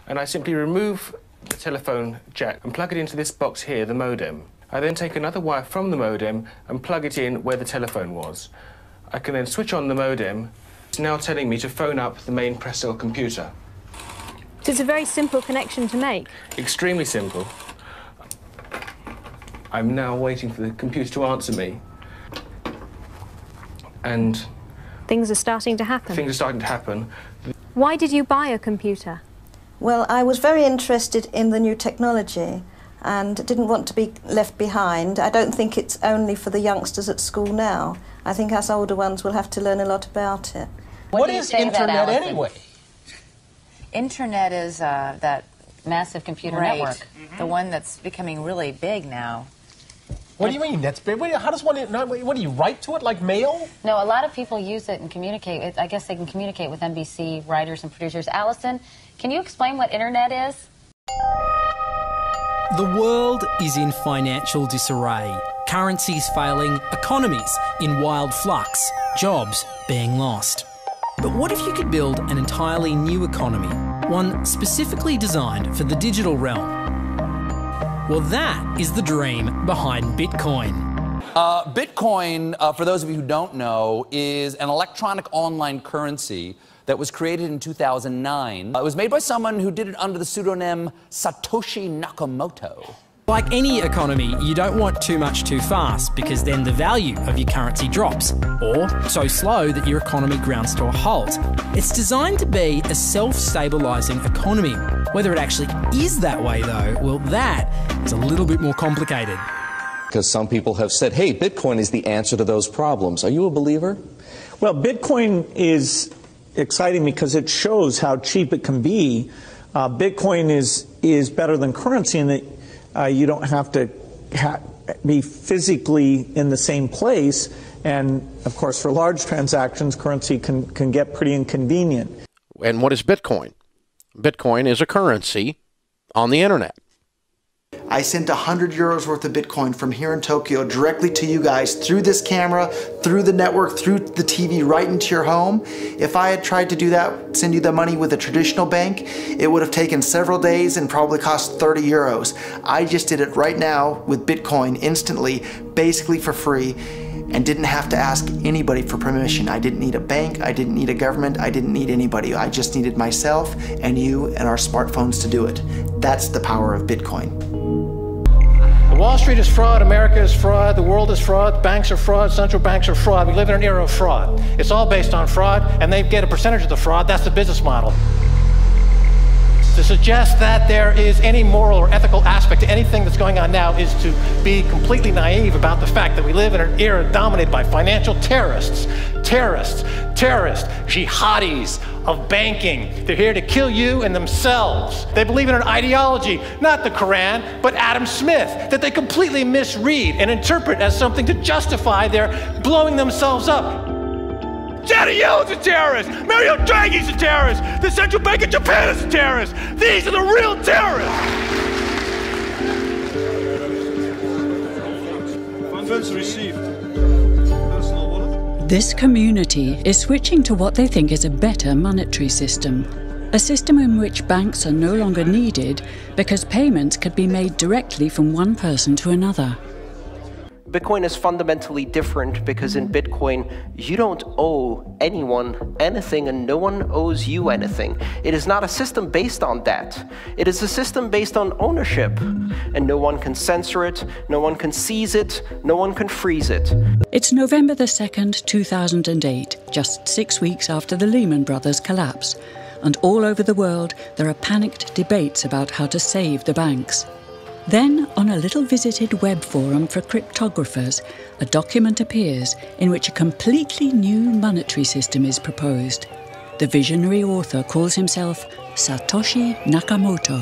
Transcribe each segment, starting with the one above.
and I simply remove the telephone jack and plug it into this box here, the modem. I then take another wire from the modem and plug it in where the telephone was. I can then switch on the modem. It's now telling me to phone up the main Prestel computer. So it's a very simple connection to make. Extremely simple. I'm now waiting for the computer to answer me. And things are starting to happen. Things are starting to happen. Why did you buy a computer? Well, I was very interested in the new technology and didn't want to be left behind. I don't think it's only for the youngsters at school now. I think us older ones will have to learn a lot about it. What is Internet anyway? Internet is that massive computer network, the one that's becoming really big now. What do you mean? That's big? How does one? What do you write to it like mail? No, a lot of people use it and communicate. I guess they can communicate with NBC writers and producers. Allison, can you explain what Internet is? The world is in financial disarray. Currencies failing, economies in wild flux, jobs being lost. But what if you could build an entirely new economy, one specifically designed for the digital realm? Well, that is the dream behind Bitcoin. Bitcoin, for those of you who don't know, is an electronic online currency that was created in 2009. It was made by someone who did it under the pseudonym Satoshi Nakamoto. Like any economy, you don't want too much too fast because then the value of your currency drops, or so slow that your economy grounds to a halt. It's designed to be a self-stabilising economy. Whether it actually is that way though, well, that is a little bit more complicated. Because some people have said, hey, Bitcoin is the answer to those problems. Are you a believer? Well, Bitcoin is exciting because it shows how cheap it can be. Bitcoin is better than currency in that you don't have to be physically in the same place. And, of course, for large transactions, currency can get pretty inconvenient. And what is Bitcoin? Bitcoin is a currency on the internet. I sent 100 euros worth of Bitcoin from here in Tokyo directly to you guys through this camera, through the network, through the TV, right into your home. If I had tried to do that, send you the money with a traditional bank, it would have taken several days and probably cost 30 euros. I just did it right now with Bitcoin instantly, basically for free, and didn't have to ask anybody for permission. I didn't need a bank, I didn't need a government, I didn't need anybody. I just needed myself and you and our smartphones to do it. That's the power of Bitcoin. Wall Street is fraud, America is fraud, the world is fraud, banks are fraud, central banks are fraud. We live in an era of fraud. It's all based on fraud, and they get a percentage of the fraud. That's the business model. To suggest that there is any moral or ethical aspect to anything that's going on now is to be completely naive about the fact that we live in an era dominated by financial terrorists, jihadis of banking. They're here to kill you and themselves. They believe in an ideology, not the Quran, but Adam Smith, that they completely misread and interpret as something to justify their blowing themselves up. Janet Yellen's a terrorist! Mario Draghi's a terrorist! The Central Bank of Japan is a terrorist! These are the real terrorists! Funds received. This community is switching to what they think is a better monetary system. A system in which banks are no longer needed because payments could be made directly from one person to another. Bitcoin is fundamentally different because in Bitcoin, you don't owe anyone anything and no one owes you anything. It is not a system based on debt. It is a system based on ownership. And no one can censor it, no one can seize it, no one can freeze it. It's November the 2nd, 2008, just 6 weeks after the Lehman Brothers collapse. And all over the world, there are panicked debates about how to save the banks. Then, on a little visited web forum for cryptographers, a document appears in which a completely new monetary system is proposed. The visionary author calls himself Satoshi Nakamoto.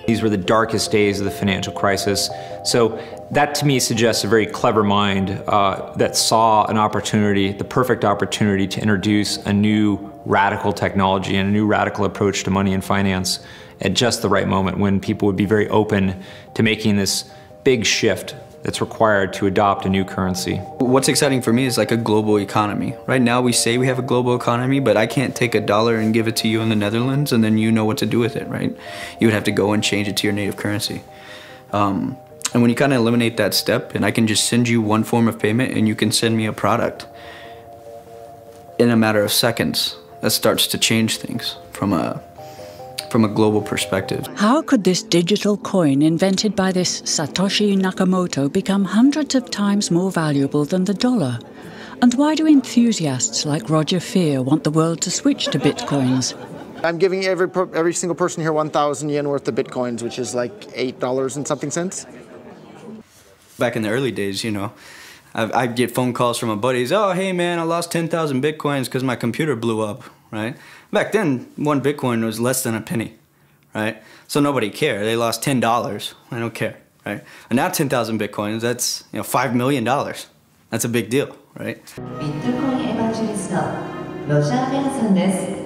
These were the darkest days of the financial crisis. So that to me suggests a very clever mind that saw an opportunity, the perfect opportunity to introduce a new radical technology and a new radical approach to money and finance at just the right moment when people would be very open to making this big shift that's required to adopt a new currency. What's exciting for me is like a global economy. Right now we say we have a global economy, but I can't take $1 and give it to you in the Netherlands and then you know what to do with it, right? You would have to go and change it to your native currency. And when you kind of eliminate that step, and I can just send you one form of payment and you can send me a product in a matter of seconds, that starts to change things from a global perspective. How could this digital coin invented by this Satoshi Nakamoto become hundreds of times more valuable than the dollar? And why do enthusiasts like Roger Fear want the world to switch to bitcoins? I'm giving every single person here 1,000 yen worth of bitcoins, which is like $8 and something cents. Back in the early days, you know, I'd get phone calls from my buddies, oh, hey man, I lost 10,000 bitcoins because my computer blew up, right? Back then, one bitcoin was less than a penny, right? So nobody cared. They lost $10. I don't care, right? And now 10,000 bitcoins, that's, you know, $5 million. That's a big deal, right?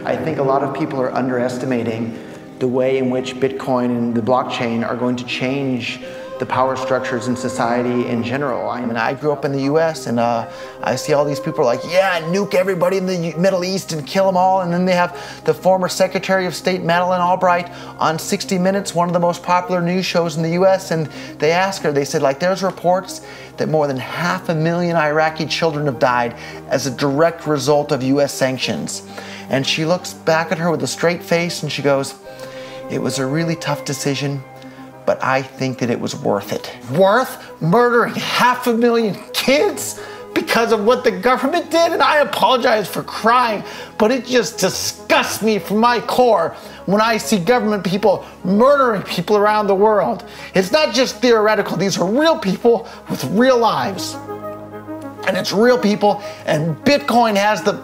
I think a lot of people are underestimating the way in which Bitcoin and the blockchain are going to change the power structures in society in general. I mean, I grew up in the US and I see all these people like, yeah, nuke everybody in the Middle East and kill them all. And then they have the former Secretary of State Madeleine Albright on 60 Minutes, one of the most popular news shows in the US. And they asked her, they said, like, there's reports that more than 500,000 Iraqi children have died as a direct result of US sanctions. And she looks back at her with a straight face and she goes, it was a really tough decision, but I think that it was worth it. Worth murdering 500,000 kids because of what the government did? And I apologize for crying, but it just disgusts me from my core when I see government people murdering people around the world. It's not just theoretical, these are real people with real lives. And it's real people, and Bitcoin has the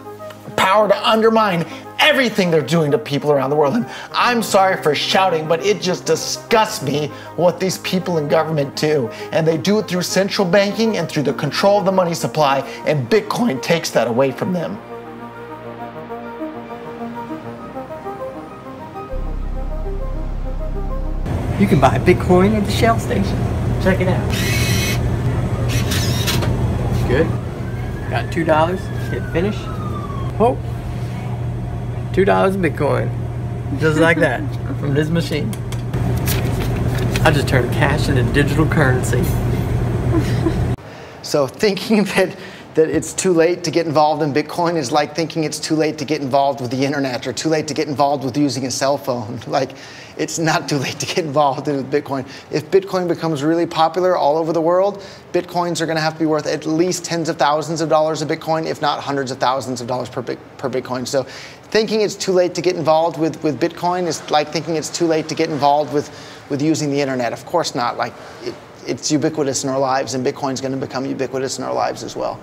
power to undermine everything they're doing to people around the world. And I'm sorry for shouting, but it just disgusts me what these people in government do. And they do it through central banking and through the control of the money supply, and Bitcoin takes that away from them. You can buy Bitcoin at the Shell station. Check it out. Good. Got $2. Hit finish. Oh. $2 Bitcoin. Just like that. From this machine. I just turned cash into digital currency. So thinking that it's too late to get involved in Bitcoin is like thinking it's too late to get involved with the internet or too late to get involved with using a cell phone. Like, it's not too late to get involved with Bitcoin. If Bitcoin becomes really popular all over the world, Bitcoins are going to have to be worth at least tens of thousands of dollars a Bitcoin, if not hundreds of thousands of dollars per Bitcoin. So thinking it's too late to get involved with Bitcoin is like thinking it's too late to get involved with using the internet. Of course not. Like, it's ubiquitous in our lives, and Bitcoin's going to become ubiquitous in our lives as well.